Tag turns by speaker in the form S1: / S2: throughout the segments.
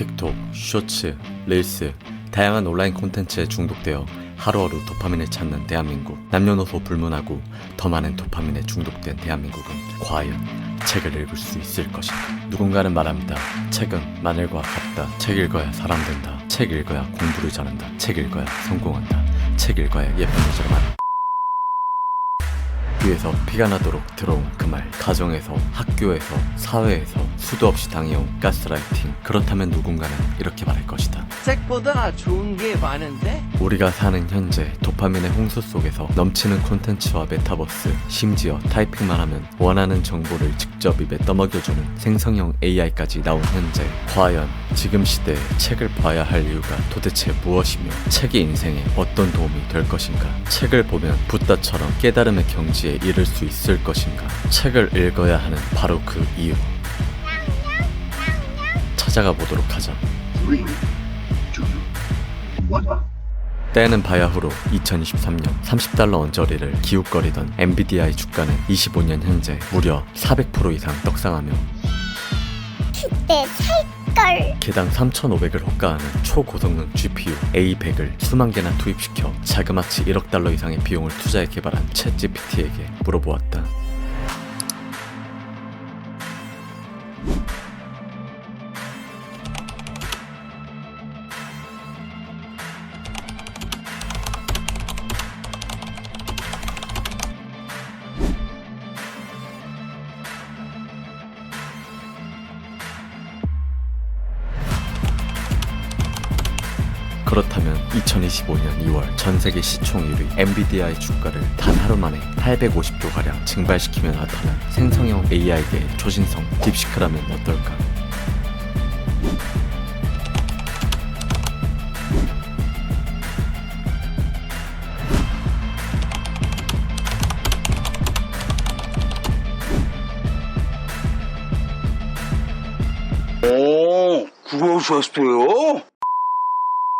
S1: 틱톡, 쇼츠, 릴스, 다양한 온라인 콘텐츠에 중독되어 하루하루 도파민을 찾는 대한민국. 남녀노소 불문하고 더 많은 도파민에 중독된 대한민국은 과연 책을 읽을 수 있을 것인가? 누군가는 말합니다. 책은 마늘과 같다. 책 읽어야 사람 된다. 책 읽어야 공부를 잘한다. 책 읽어야 성공한다. 책 읽어야 예쁜 여자를 만나. 귀에서 피가 나도록 들어온 그 말. 가정에서, 학교에서, 사회에서 수도 없이 당해온 가스라이팅. 그렇다면 누군가는 이렇게 말할 것이다.
S2: 책보다 좋은 게 많은데?
S1: 우리가 사는 현재 도파민의 홍수 속에서 넘치는 콘텐츠와 메타버스, 심지어 타이핑만 하면 원하는 정보를 직접 입에 떠먹여주는 생성형 AI까지 나온 현재, 과연 지금 시대에 책을 봐야 할 이유가 도대체 무엇이며 책이 인생에 어떤 도움이 될 것인가? 책을 보면 붓다처럼 깨달음의 경지에 이를 수 있을 것인가? 책을 읽어야 하는 바로 그 이유, 찾아가 보도록 하자. 때는 바야흐로 2023년 30달러 언저리를 기웃거리던 엔비디아의 주가는 25년 현재 무려 400% 이상 떡상하며
S3: 그때 살걸.
S1: 개당 3,500을 호가하는 초고성능 GPU A100을 수만 개나 투입시켜 자그마치 1억 달러 이상의 비용을 투자해 개발한 챗GPT에게 물어보았다. 그렇다면 2025년 2월 전세계 시총 1위 엔비디아의 주가를 단 하루 만에 850조가량 증발시키며 나타난 생성형 AI계의 초신성 딥시크라면 어떨까?
S4: 오, 그러셨어요?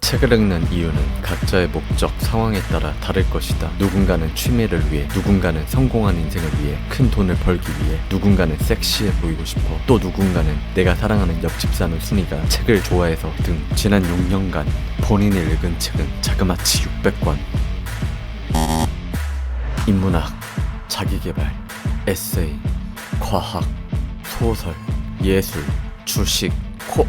S1: 책을 읽는 이유는 각자의 목적, 상황에 따라 다를 것이다. 누군가는 취미를 위해, 누군가는 성공한 인생을 위해, 큰 돈을 벌기 위해, 누군가는 섹시해 보이고 싶어, 또 누군가는 내가 사랑하는 옆집 사는 순이가 책을 좋아해서 등. 지난 6년간 본인이 읽은 책은 자그마치 600권. 인문학, 자기계발, 에세이, 과학, 소설, 예술, 주식,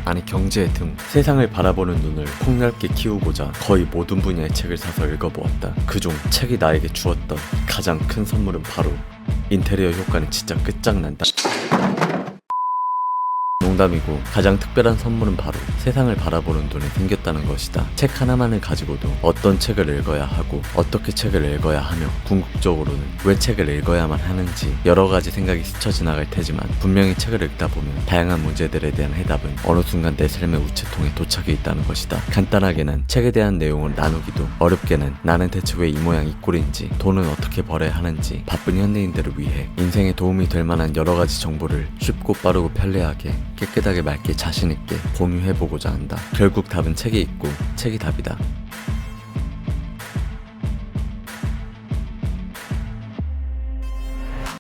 S1: 아니 경제 등 세상을 바라보는 눈을 폭넓게 키우고자 거의 모든 분야의 책을 사서 읽어보았다. 그중 책이 나에게 주었던 가장 큰 선물은 바로 인테리어 효과는 진짜 끝장난다. 농담이고 가장 특별한 선물은 바로 세상을 바라보는 눈이 생겼다는 것이다. 책 하나만을 가지고도 어떤 책을 읽어야 하고 어떻게 책을 읽어야 하며 궁극적으로는 왜 책을 읽어야만 하는지 여러 가지 생각이 스쳐 지나갈 테지만 분명히 책을 읽다 보면 다양한 문제들에 대한 해답은 어느 순간 내 삶의 우체통에 도착해 있다는 것이다. 간단하게는 책에 대한 내용을 나누기도, 어렵게는 나는 대체 왜 이 모양 이 꼴인지, 돈은 어떻게 벌어야 하는지, 바쁜 현대인들을 위해 인생에 도움이 될 만한 여러 가지 정보를 쉽고 빠르고 편리하게 깨끗하게 맑게 자신있게 공유해보고자 한다. 결국 답은 책에 있고 책이 답이다.